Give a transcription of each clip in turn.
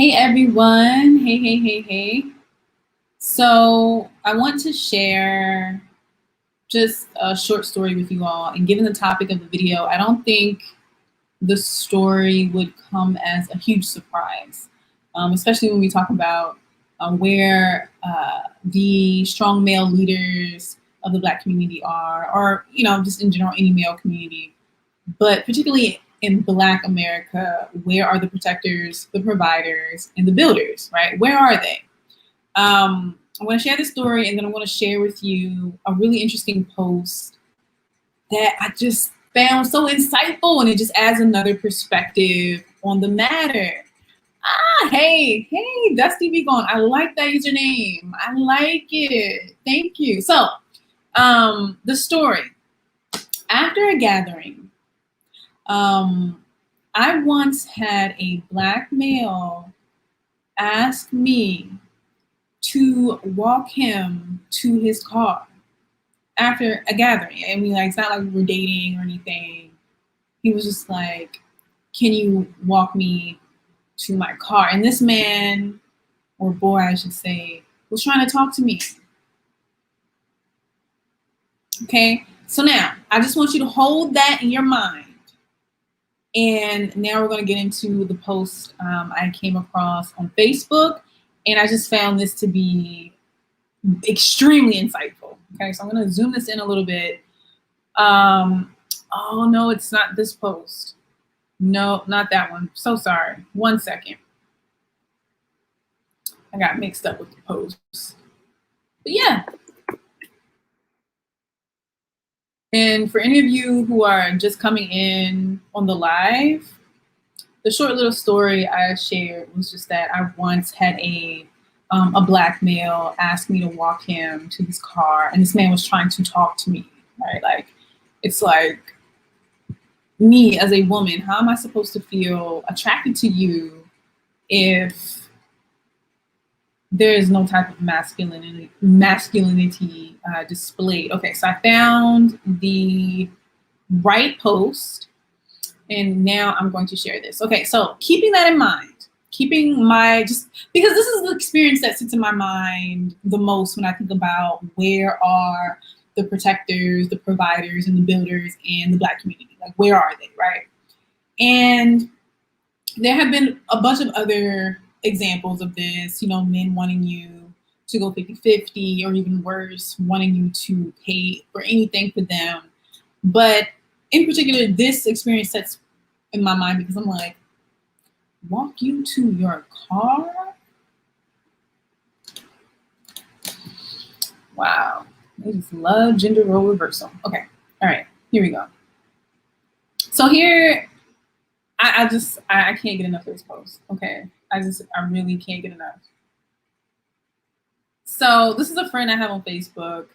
Hey everyone, hey. So I want to share just a short story with you all. And given the topic of the video, I don't think the story would come as a huge surprise, especially when we talk about where the strong male leaders of the Black community are, or just in general, any male community. But particularly in Black America, where are the protectors, the providers, and the builders, right? Where are they? I want to share this story, and then I want to share with you a really interesting post that I just found so insightful, and it just adds another perspective on the matter. Hey, Dusty Be Gone. I like that username. I like it. Thank you. So, the story. After a gathering, I once had a Black male ask me to walk him to his car after a gathering. I mean, it's not like we were dating or anything. He was just like, can you walk me to my car? And this man, or boy, I should say, was trying to talk to me. Okay, so now I just want you to hold that in your mind. And now we're going to get into the post I came across on Facebook, and I just found this to be extremely insightful. Okay, so I'm going to zoom this in a little bit. Oh no, it's not this post. No, not that one. So sorry. 1 second. I got mixed up with the posts. But yeah. And for any of you who are just coming in on the live, the short little story I shared was just that I once had a Black male ask me to walk him to his car, and this man was trying to talk to me, right? Like, it's like, me as a woman, how am I supposed to feel attracted to you if there is no type of masculinity displayed? Okay, so I found the right post, and now I'm going to share this. Okay, so keeping that in mind, just because this is the experience that sits in my mind the most when I think about where are the protectors, the providers, and the builders in the Black community. Like, where are they, right? And there have been a bunch of other examples of this, men wanting you to go 50-50, or even worse, wanting you to pay for anything for them. But in particular, this experience sets in my mind because I'm like, walk you to your car? Wow. They just love gender role reversal. Okay. All right. Here we go. So here, I can't get enough of this post. Okay. I really can't get enough. So this is a friend I have on Facebook.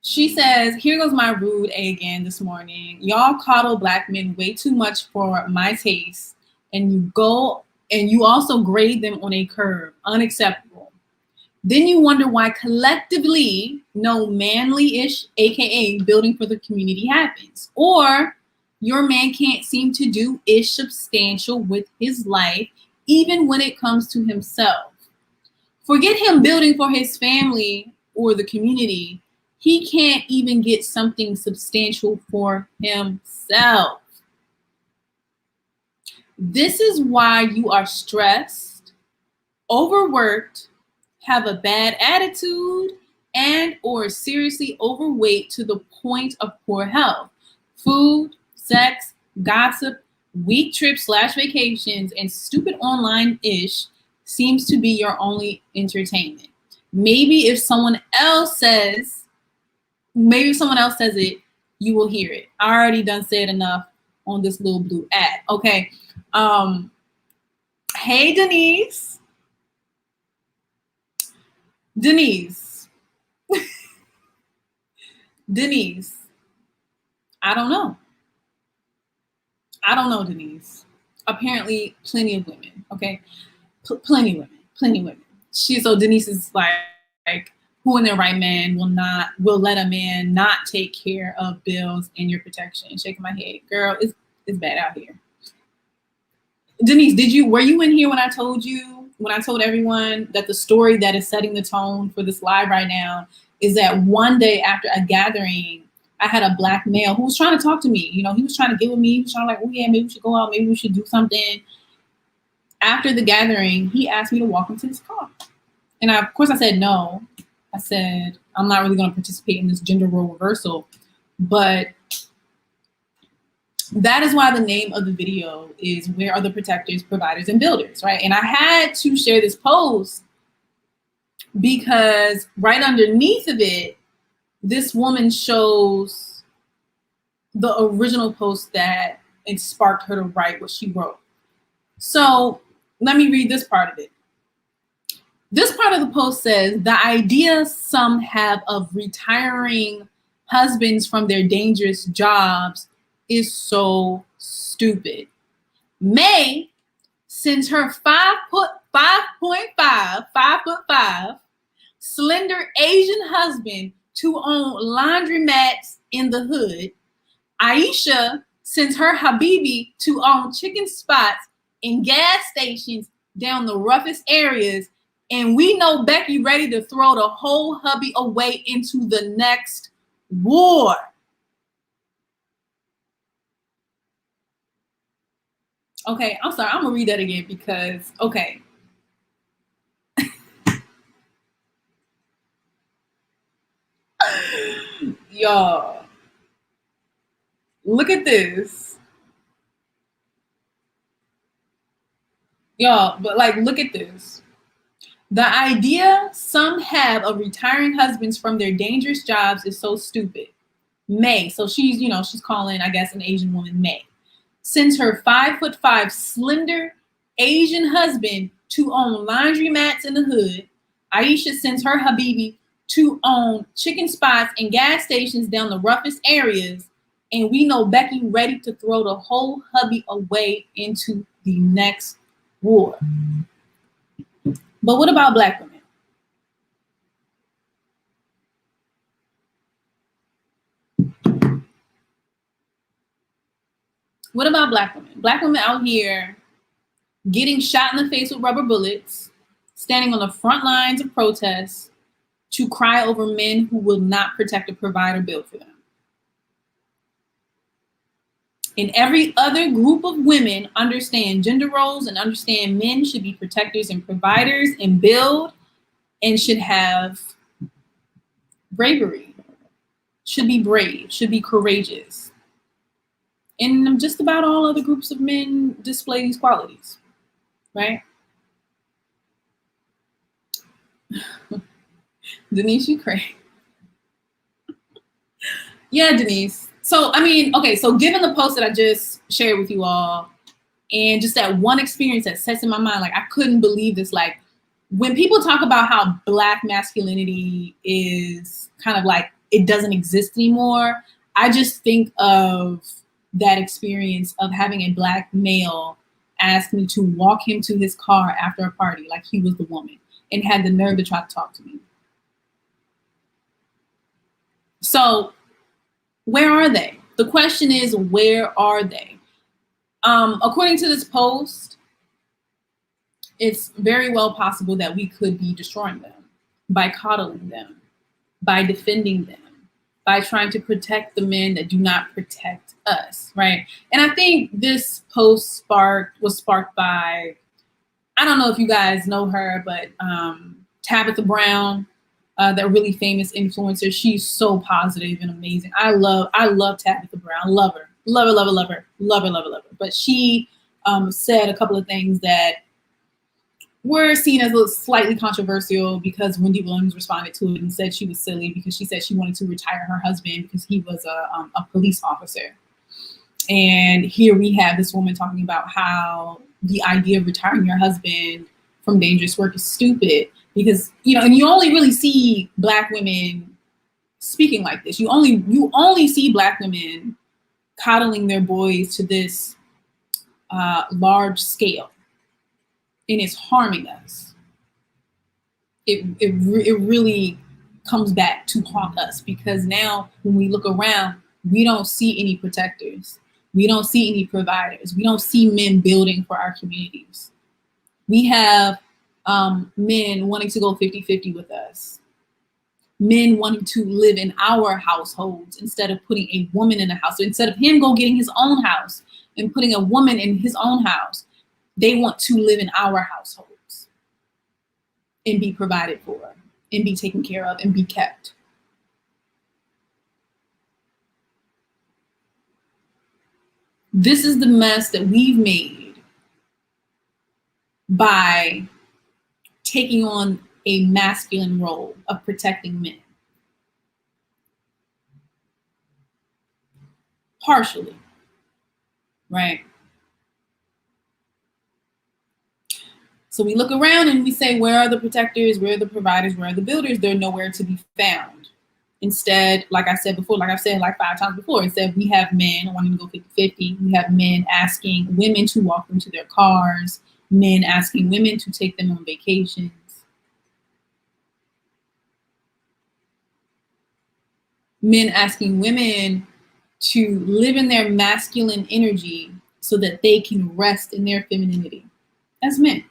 She says, here goes my rude A again this morning. Y'all coddle Black men way too much for my taste, and you also grade them on a curve. Unacceptable. Then you wonder why collectively no manly-ish, aka building for the community, happens. Or your man can't seem to do ish substantial with his life, even when it comes to himself. Forget him building for his family or the community. He can't even get something substantial for himself. This is why you are stressed, overworked, have a bad attitude, and or seriously overweight to the point of poor health. Food, sex, gossip, week trips/vacations, and stupid online-ish seems to be your only entertainment. Maybe if someone else says it, you will hear it. I already done said enough on this little blue ad. Okay. Hey, Denise. Denise, I don't know, Denise. Apparently, plenty of women, okay? Plenty women. So Denise is like, who in their right man will let a man not take care of bills and your protection? Shaking my head. Girl, it's bad out here. Denise, were you in here when I told everyone that the story that is setting the tone for this live right now is that one day after a gathering, I had a black male who was trying to talk to me. You know, he was trying to get with me. He was trying to like, oh yeah, maybe we should go out. Maybe we should do something. After the gathering, he asked me to walk him to his car. And of course I said no. I said, I'm not really going to participate in this gender role reversal. But that is why the name of the video is Where Are the Protectors, Providers, and Builders, right? And I had to share this post because right underneath of it, this woman shows the original post that it sparked her to write what she wrote. So let me read this part of it. This part of the post says, the idea some have of retiring husbands from their dangerous jobs is so stupid. May, since her 5'5", slender Asian husband to own laundromats in the hood, Aisha sends her Habibi to own chicken spots in gas stations down the roughest areas, and we know Becky ready to throw the whole hubby away into the next war. Okay, I'm sorry. I'm gonna read that again because, okay. Y'all, look at this. Y'all, but like, look at this. The idea some have of retiring husbands from their dangerous jobs is so stupid. May, so she's, you know, she's calling, I guess, an Asian woman May. Sends her 5'5" slender Asian husband to own laundromats in the hood. Aisha sends her Habibi to own chicken spots and gas stations down the roughest areas. And we know Becky ready to throw the whole hubby away into the next war. But what about Black women? What about Black women? Black women out here getting shot in the face with rubber bullets, standing on the front lines of protests to cry over men who will not protect or provide or build for them. And every other group of women understand gender roles and understand men should be protectors and providers and build and should have bravery, should be brave, should be courageous. And just about all other groups of men display these qualities, right? Denise, you crazy. Yeah, Denise. So, I mean, okay, so given the post that I just shared with you all and just that one experience that sets in my mind, like I couldn't believe this. Like when people talk about how Black masculinity is kind of like it doesn't exist anymore, I just think of that experience of having a Black male ask me to walk him to his car after a party like he was the woman and had the nerve to try to talk to me. So where are they? The question is, where are they? According to this post, it's very well possible that we could be destroying them by coddling them, by defending them, by trying to protect the men that do not protect us, right? And I think this post was sparked by, I don't know if you guys know her, but Tabitha Brown, that really famous influencer. She's so positive and amazing. I love Tabitha Brown. Love her. Love her, love her, love her. Love her, love her, love her. But she said a couple of things that were seen as a little slightly controversial because Wendy Williams responded to it and said she was silly because she said she wanted to retire her husband because he was a police officer. And here we have this woman talking about how the idea of retiring your husband from dangerous work is stupid. Because, you know, and you only really see Black women speaking like this. You only see Black women coddling their boys to this large scale, and it's harming us. It really comes back to haunt us because now when we look around, we don't see any protectors. We don't see any providers. We don't see men building for our communities. We have men wanting to go 50-50 with us. Men wanting to live in our households instead of putting a woman in a house. So instead of him go getting his own house and putting a woman in his own house, they want to live in our households and be provided for and be taken care of and be kept. This is the mess that we've made by taking on a masculine role of protecting men. Partially, right? So we look around and we say, where are the protectors? Where are the providers? Where are the builders? They're nowhere to be found. Instead, like I said before, like I've said like 5 times before, instead we have men wanting to go 50-50. We have men asking women to walk them to their cars, men asking women to take them on vacations. Men asking women to live in their masculine energy so that they can rest in their femininity as men.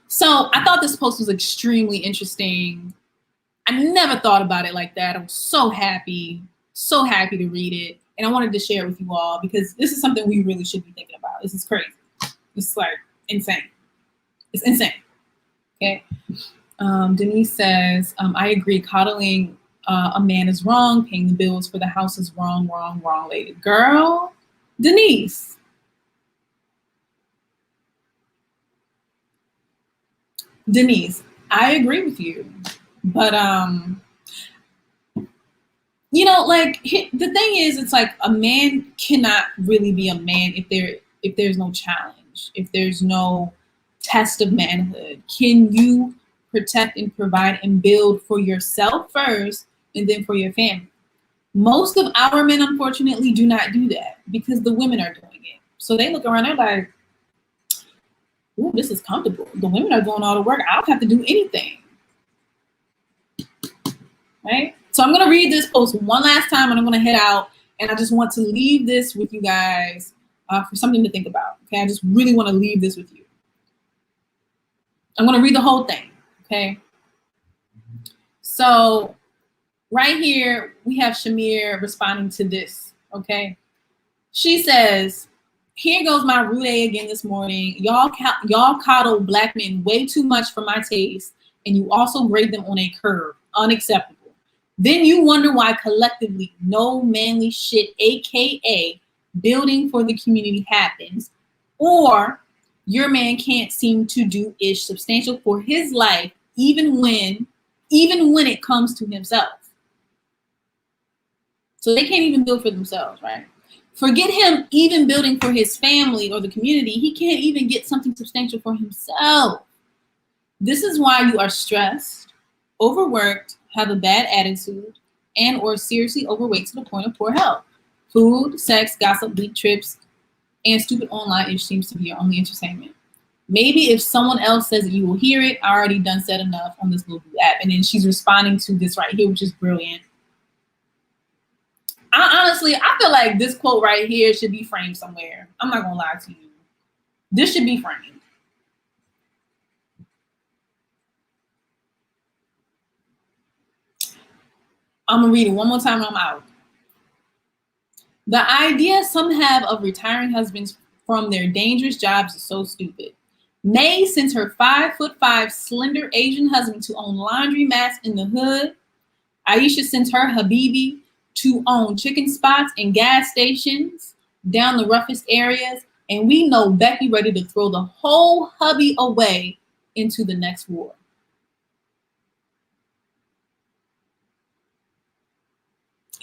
So I thought this post was extremely interesting. I never thought about it like that. I was so happy to read it. And I wanted to share it with you all because this is something we really should be thinking about. This is crazy. It's like insane. It's insane. Okay. Denise says, I agree. Coddling a man is wrong. Paying the bills for the house is wrong, lady. Girl, Denise. Denise, I agree with you. But, you know, like the thing is, it's like a man cannot really be a man if there's no challenge, if there's no test of manhood. Can you protect and provide and build for yourself first and then for your family? Most of our men, unfortunately, do not do that because the women are doing it. So they look around, they're like, ooh, this is comfortable. The women are doing all the work. I don't have to do anything. Right? So I'm going to read this post one last time and I'm going to head out. And I just want to leave this with you guys for something to think about. Okay? I just really want to leave this with you. I'm going to read the whole thing. Okay? So right here, we have Shamir responding to this. Okay? She says, here goes my rude A again this morning. Y'all coddle black men way too much for my taste. And you also grade them on a curve. Unacceptable. Then you wonder why collectively no manly shit, AKA building for the community happens, or your man can't seem to do ish substantial for his life, even when it comes to himself. So they can't even build for themselves, right? Forget him even building for his family or the community. He can't even get something substantial for himself. This is why you are stressed, overworked, have a bad attitude, and or seriously overweight to the point of poor health. Food, sex, gossip, bleak trips, and stupid online-ish seems to be your only entertainment. Maybe if someone else says it, you will hear it. I already done said enough on this little app. And then she's responding to this right here, which is brilliant. I feel like this quote right here should be framed somewhere. I'm not gonna lie to you. This should be framed. I'm gonna read it one more time and I'm out. The idea some have of retiring husbands from their dangerous jobs is so stupid. May sends her 5'5" slender Asian husband to own laundromats in the hood. Aisha sends her Habibi to own chicken spots and gas stations down the roughest areas. And we know Becky ready to throw the whole hubby away into the next war.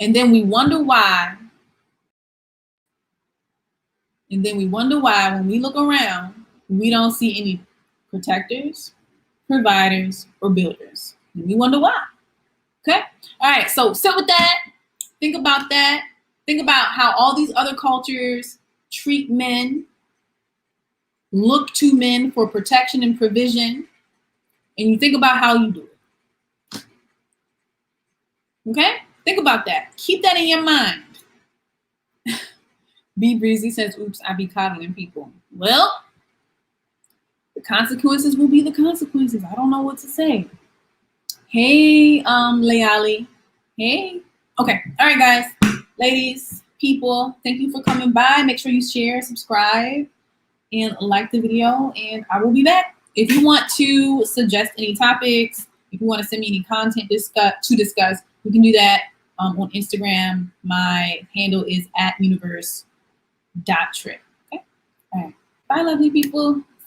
And then we wonder why. When we look around, we don't see any protectors, providers, or builders. And we wonder why. Okay? All right, so sit with that. Think about that. Think about how all these other cultures treat men, look to men for protection and provision, and you think about how you do it. Okay? Think about that. Keep that in your mind. Be Breezy says, oops, I be coddling people. Well, the consequences will be the consequences. I don't know what to say. Hey, Leali. Hey. Okay. All right, guys, ladies, people, thank you for coming by. Make sure you share, subscribe, and like the video, and I will be back. If you want to suggest any topics, if you want to send me any content to discuss, we can do that on Instagram. My handle is @universe.trip. Okay. All right. Bye, lovely people.